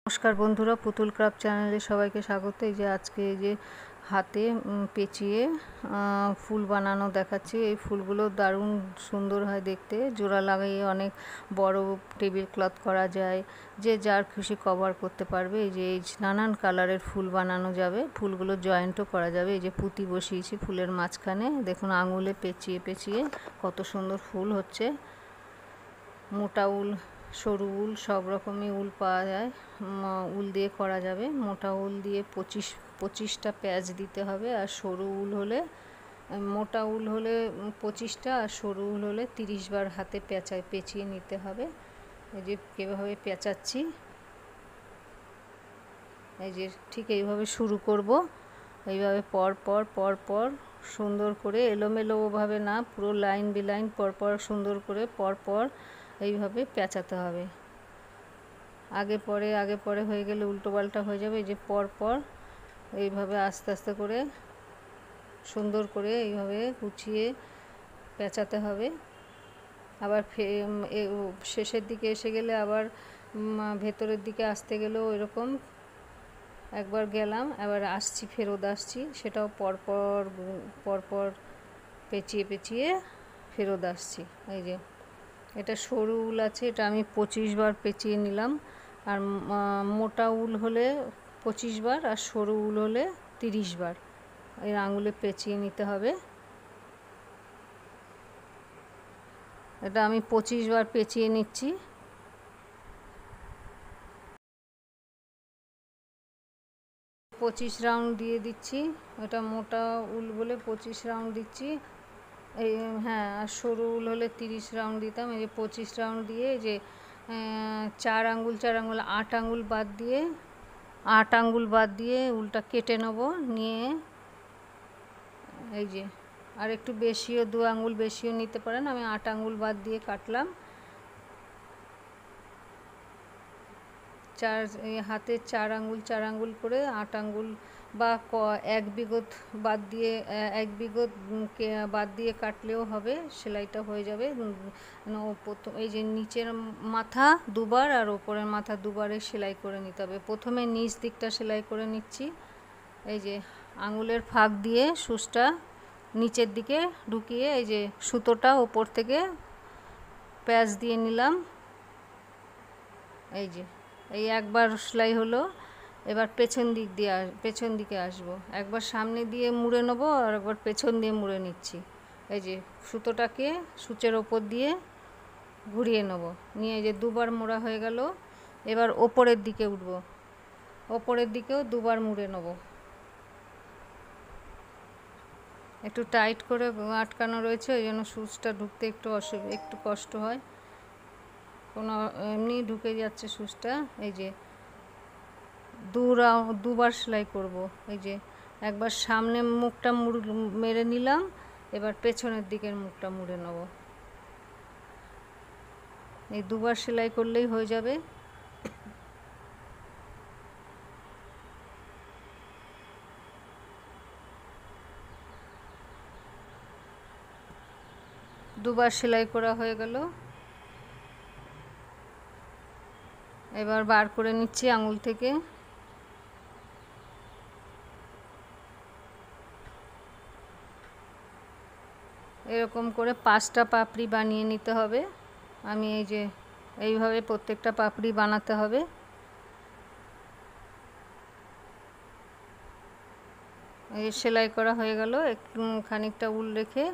নমস্কার বন্ধুরা, পুতুল ক্রাফট চ্যানেলে সবাইকে স্বাগত। এই যে আজকে এই যে হাতে পেঁচিয়ে ফুল বানানো দেখাচ্ছি। এই ফুলগুলো দারুণ সুন্দর হয় দেখতে, জোড়া লাগিয়ে অনেক বড় টেবিল ক্লথ করা যায়, যে যার খুশি কভার করতে পারবে। এই যে নানান কালারের ফুল বানানো যাবে, ফুলগুলো জয়েন্টও করা যাবে। এই যে পুঁতি বসিয়েছি ফুলের মাঝখানে, দেখুন আঙুলে পেঁচিয়ে পেঁচিয়ে কত সুন্দর ফুল হচ্ছে। মোটা উল, সরু উল, সব রকমই উল পাওয়া যায়, উল দিয়ে করা যাবে। মোটা উল দিয়ে 25টা প্যাচ দিতে হবে, আর সরু উল হলে, মোটা উল হলে 25টা, আর সরু উল হলে 30 বার হাতে পেঁচিয়ে নিতে হবে। এই যে কীভাবে পেঁচাচ্ছি, এই যে ঠিক এইভাবে শুরু করব। এইভাবে পর পর পর পর সুন্দর করে, এলোমেলোভাবে না, পুরো লাইন বিলাইন পরপর সুন্দর করে পরপর এইভাবে পেঁচাতে হবে। আগে পরে হয়ে গেলে উল্টো পাল্টা হয়ে যাবে। এই যে পরপর এইভাবে আস্তে আস্তে করে সুন্দর করে এইভাবে গুছিয়ে পেঁচাতে হবে। আবার শেষের দিকে এসে গেলে আবার ভেতরের দিকে আসতে গেলেও এরকম একবার গেলাম, আবার আসছি, ফেরত আসছি, সেটাও পরপর পরপর পেঁচিয়ে পেঁচিয়ে ফেরত আসছি। এই যে এটা সরু উল আছে, এটা আমি 25 বার পেঁচিয়ে নিলাম। আর মোটা উল হলে 25 বার, আর সরু উল হলে 30 বার এই আঙুলে পেঁচিয়ে নিতে হবে। এটা আমি 25 বার পেঁচিয়ে নিচ্ছি। পঁচিশ রাউন্ড দিয়ে দিচ্ছি, এটা মোটা উল বলে 25 রাউন্ড দিচ্ছি। এই হ্যাঁ, আর সরু উল হলে 30 রাউন্ড দিতাম। এই যে 25 রাউন্ড দিয়ে, যে 4 আঙ্গুল 4 আঙ্গুল 8 আঙ্গুল বাদ দিয়ে, 8 আঙ্গুল বাদ দিয়ে উলটা কেটে নেব। নিয়ে এই যে আর একটু বেশিও, 2 আঙ্গুল বেশিও নিতে পারেন, আমি 8 আঙ্গুল বাদ দিয়ে কাটলাম। হাতে 4 আঙ্গুল 4 আঙ্গুল করে 8 আঙ্গুল বা 1 বিগত বাদ দিয়ে, 1 বিগত বাদ দিয়ে কাটলেও হবে, সেলাইটা হয়ে যাবে। এই যে নিচের মাথা দুবার আর ওপরের মাথা দুবারে সেলাই করে নিতে হবে। প্রথমে নিচ দিকটা সেলাই করে নিচ্ছি। এই যে আঙুলের ফাঁক দিয়ে সুচটা নিচের দিকে ঢুকিয়ে, এই যে সুতোটা ওপর থেকে প্যাচ দিয়ে নিলাম। এই যে এই একবার সেলাই হলো। এবার পেছন দিকে আসবো। একবার সামনে দিয়ে মুড়ে নেবো, আর একবার পেছন দিয়ে মুড়ে নিচ্ছি। এই যে সুতোটাকে সূচের ওপর দিয়ে ঘুরিয়ে নেবো, নিয়ে যে দুবার মোড়া হয়ে গেল। এবার ওপরের দিকে উঠবো, ওপরের দিকেও দুবার মুড়ে নেবো। একটু টাইট করে আটকানো রয়েছে, ওই জন্য সুচটা ঢুকতে একটু কষ্ট হয়, কোনো এমনি ঢুকে যাচ্ছে সুচটা। এই যে দুবার সেলাই করব। এই যে একবার সামনে মুখটা মেরে নিলাম, এবার পেছনের দিকের মুখটা মুড়ে নেব। এই দুবার সেলাই করলেই হয়ে যাবে। দুবার সেলাই করা হয়ে গেল। এবার বার করে নিচ্ছি আঙুল থেকে। এরকম করে 5টা পাপড়ি বানিয়ে নিতে হবে। আমি এই যে এইভাবে প্রত্যেকটা পাপড়ি বানাতে হবে। এই সেলাই করা হয়ে গেল। একটু খানিকটা উল রেখে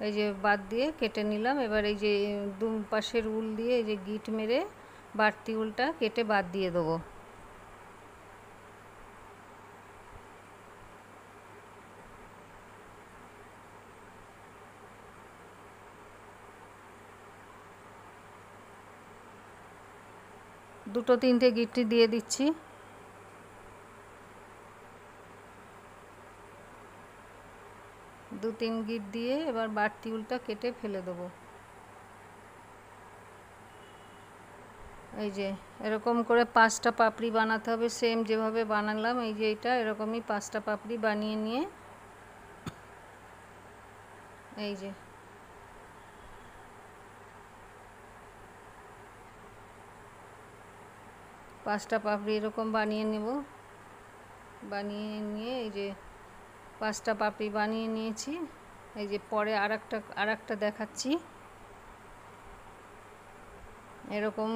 এই যে বাদ দিয়ে কেটে নিলাম। এবার এই যে দু পাশের উল দিয়ে এই যে গিট মেরে বাড়তি উলটা কেটে বাদ দিয়ে দেবো। দুটো তিনটে গিটটি দিয়ে দিচ্ছি। দু তিন গিট দিয়ে এবার বাড়তি উলটা কেটে ফেলে দেবো। এই যে এরকম করে 5টা পাপড়ি বানাতে হবে, সেম যেভাবে বানালাম। এই যে এটা এরকমই 5টা পাপড়ি বানিয়ে নিয়ে, এই যে পাঁচটা পাপড়ি এরকম বানিয়ে নেব। বানিয়ে নিয়ে এই যে পাঁচটা পাপড়ি বানিয়ে নিয়েছি। এই যে পরে আরেকটা দেখাচ্ছি। এরকম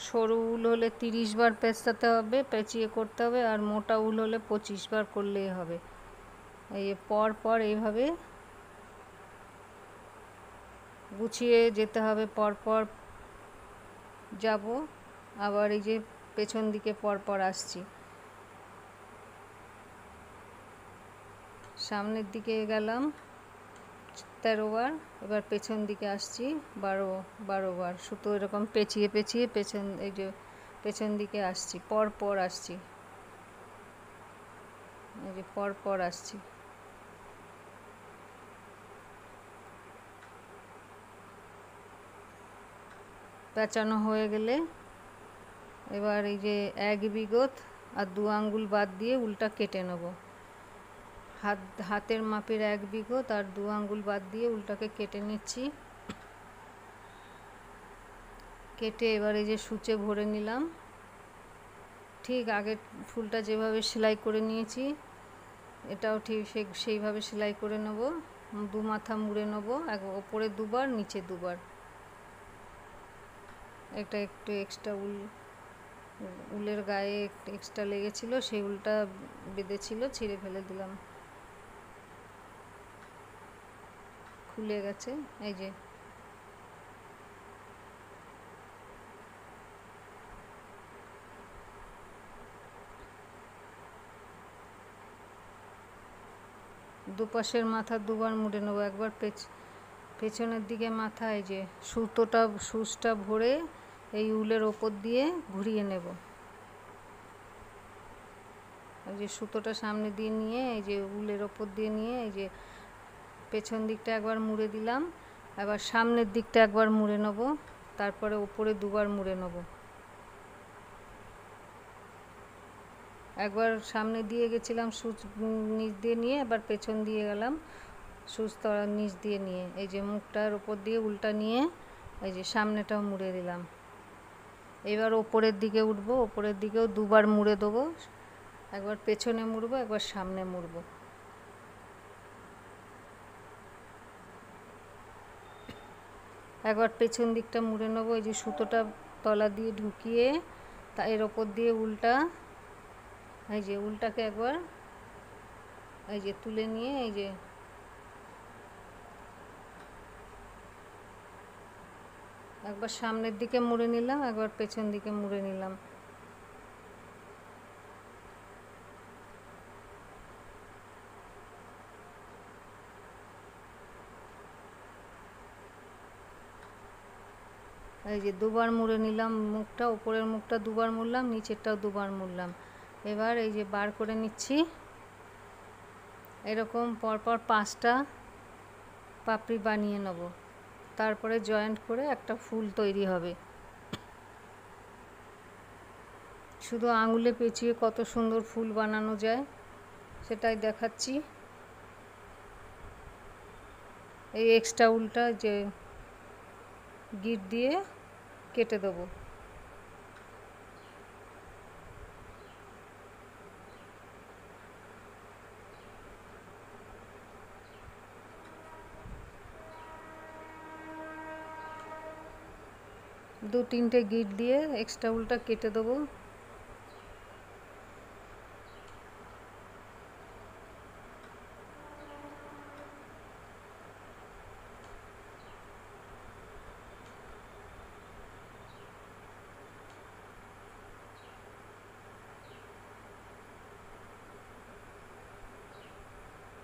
সরু উল হলে 30 বার পেঁচাতে হবে, পেঁচিয়ে করতে হবে, আর মোটা উল হলে 25 বার করলেই হবে। এই পর পর এইভাবে গুছিয়ে যেতে হবে, পর পর যাব। আবার এই যে পেছন দিকে পর পর আসছি, সামনের দিকে গেলাম 13 বার, এবার পেছন দিকে আসছি 12 বার। সুতো এরকম পেঁচিয়ে পেঁচিয়ে এই যে পেছন দিকে আসছি, পর পর আসছি, এই যে পর পর আসছি। পেঁচানো হয়ে গেলে এবার এই যে 1 বিঘত আর 2 আঙ্গুল বাদ দিয়ে উলটা কেটে নেব। হাতের মাপের 1 বিঘত আর 2 আঙ্গুল বাদ দিয়ে উলটাকে কেটে নিচ্ছি। কেটে এবার এই যে সূচে ভরে নিলাম। ঠিক আগের ফুলটা যেভাবে সেলাই করে নিয়েছি এটাও ঠিক সেইভাবে সেলাই করে নেব। 2 মাথা মুড়ে নেব, ওপরে 2 বার, নিচে 2 বার। একটা একটু এক্সট্রা উলের গায়ে একটু এক্সট্রা লেগেছিল, সেই উলটা বেঁধেছিল, ছিঁড়ে ফেলে দিলাম, খুলে গেছে। এই যে দুপাশের মাথা 2 বার মুড়ে নেবো। একবার পেছনের দিকে মাথা, এই যে সুচটা ভরে এই উলের ওপর দিয়ে ঘুরিয়ে নেব। এই যে সুতোটা সামনে দিয়ে নিয়ে এই যে উলের ওপর দিয়ে নিয়ে এই যে পেছন দিকটা একবার মুড়ে দিলাম, এবার সামনের দিকটা একবার মুড়ে নেব, তারপরে ওপরে 2 বার মুড়ে নেব। একবার সামনে দিয়ে গেছিলাম সুচ নিচ দিয়ে নিয়ে, এবার পেছন দিয়ে গেলাম সুচ নিচ দিয়ে নিয়ে, এই যে মুখটার ওপর দিয়ে উল্টা নিয়ে এই যে সামনেটাও মুড়ে দিলাম। এবার ওপরের দিকে উঠবো, ওপরের দিকেও 2 বার মুড়ে দেবো, একবার পেছনে মুড়বো, একবার সামনে মুড়বো। একবার পেছন দিকটা মুড়ে নেবো, এই যে সুতোটা তলা দিয়ে ঢুকিয়ে এর ওপর দিয়ে উল্টা, এই যে উল্টাকে একবার এই যে তুলে নিয়ে এই যে একবার সামনের দিকে মুড়ে নিলাম, একবার পেছন দিকে মুড়ে নিলাম। এই যে 2 বার মুড়ে নিলাম মুখটা, উপরের মুখটা 2 বার মুড়লাম, নিচেরটাও 2 বার মুড়লাম। এবার এই যে বার করে নিচ্ছি। এরকম পরপর 5টা পাপড়ি বানিয়ে নেব, তারপরে জয়েন্ট করে একটা ফুল তৈরি হবে। শুধু আঙুলে পেঁচিয়ে কত সুন্দর ফুল বানানো যায় সেটাই দেখাচ্ছি। এই এক্সট্রা উলটা যে গিট দিয়ে কেটে দেবো। দু তিনটে গিট দিয়ে এক্সট্রা উলটা কেটে দেবো।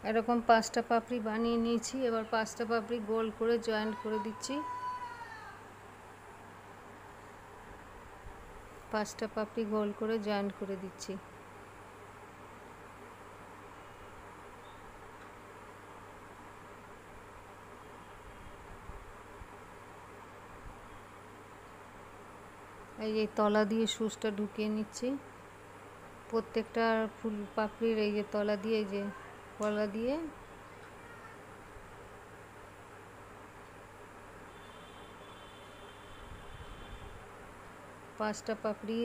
এরকম 5টা পাপড়ি বানিয়ে নিয়েছি। এবার 5টা পাপড়ি গোল করে জয়েন্ট করে দিচ্ছি। 5টা পাপড়ি গোল করে জয়েন্ট করে দিচ্ছি। এই যে তলা দিয়ে সুচটা ঢুকিয়ে নিচ্ছি। প্রত্যেকটা ফুল পাপড়ির এই যে তলা দিয়ে এই যে গলা দিয়ে পাঁচটা পাপড়ি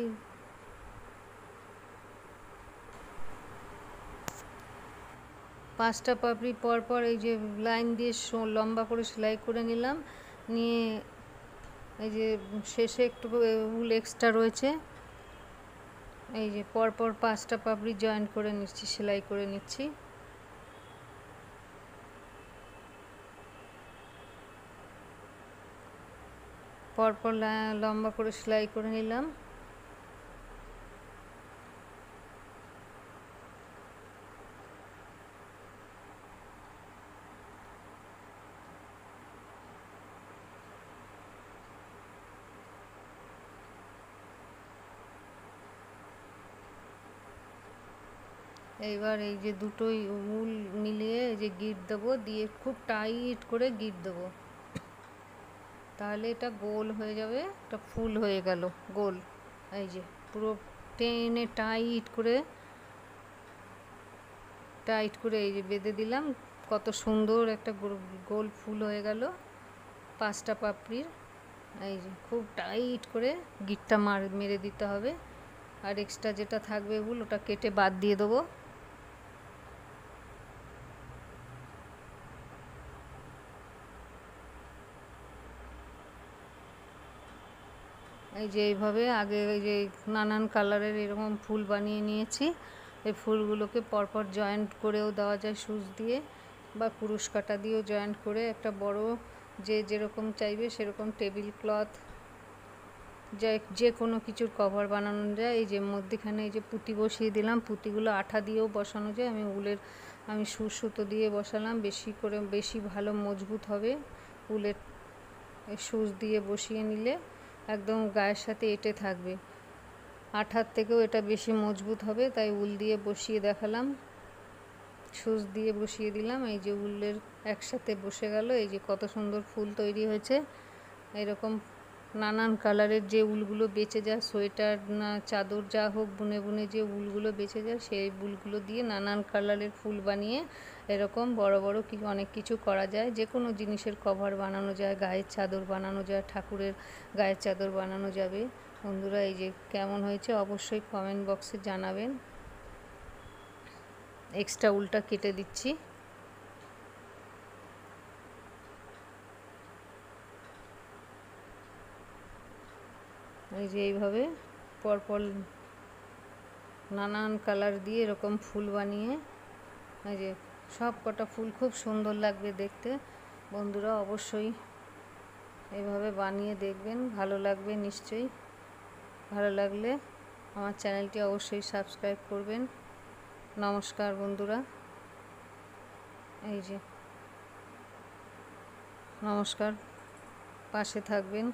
5টা পাপড়ি পর পর এই যে লাইন দিয়ে লম্বা করে সেলাই করে নিলাম, নিয়ে এই যে শেষে একটু উল এক্সট্রা রয়েছে, এই যে পরপর 5টা পাপড়ি জয়েন করে নিচ্ছি, সেলাই করে নিচ্ছি। পরপর লম্বা করে সেলাই করে নিলাম। এইবার এই যে দুটোই উল মিলিয়ে এই যে গিট দেবো, দিয়ে খুব টাইট করে গিট দেবো, তাহলে এটা গোল হয়ে যাবে, একটা ফুল হয়ে গেল গোল। এই যে পুরো টেনে টাইট করে এই যে বেঁধে দিলাম, কত সুন্দর একটা গোল ফুল হয়ে গেল 5টা পাপড়ির। এই যে খুব টাইট করে গিটটা মেরে দিতে হবে, আর এক্সট্রা যেটা থাকবে উল ওটা কেটে বাদ দিয়ে দেবো। এই যে এইভাবে আগে এই যে নানান কালারের এরকম ফুল বানিয়ে নিয়েছি। এই ফুলগুলোকে পরপর জয়েন্ট করেও দেওয়া যায় সুচ দিয়ে, বা কুরুশ কাঁটা দিয়েও জয়েন্ট করে একটা বড়, যে যেরকম চাইবে সেরকম টেবিল ক্লথ, যে কোনো কিছুর কভার বানানো যায়। এই যে মধ্যেখানে এই যে পুঁতি বসিয়ে দিলাম, পুঁতিগুলো আঠা দিয়েও বসানো যায়, আমি সুতো দিয়ে বসালাম, বেশি ভালো মজবুত হবে। উলের সুচ দিয়ে বসিয়ে নিলে একদম গায়ের সাথে এঁটে থাকবে, আঠার থেকেও এটা বেশি মজবুত হবে, তাই উল দিয়ে বসিয়ে দেখালাম, সুচ দিয়ে বসিয়ে দিলাম। এই যে উলের একসাথে বসে গেল, এই যে কত সুন্দর ফুল তৈরি হয়েছে। এরকম নানান কালারের যে উলগুলো বেঁচে যায়, সোয়েটার না চাদর যা হোক, বুনে বুনে যে উলগুলো বেঁচে যায়, সেই উলগুলো দিয়ে নানান কালারের ফুল বানিয়ে এরকম বড় বড় অনেক কিছু করা যায়। যে কোনো জিনিসের কভার বানানো যায়, গায়ের চাদর বানানো যায়, ঠাকুরের গায়ের চাদর বানানো যাবে। বন্ধুরা, এই যে কেমন হয়েছে অবশ্যই কমেন্ট বক্সে জানাবেন। এক্সট্রা উলটা কেটে দিচ্ছি। এই যে এইভাবে পরপর নানান কালার দিয়ে এরকম ফুল বানিয়ে, এই যে সব কটা ফুল খুব সুন্দর লাগবে দেখতে। বন্ধুরা অবশ্যই এইভাবে বানিয়ে দেখবেন, ভালো লাগবে নিশ্চয়ই। ভালো লাগলে আমার চ্যানেলটি অবশ্যই সাবস্ক্রাইব করবেন। নমস্কার বন্ধুরা, এই যে নমস্কার, পাশে থাকবেন।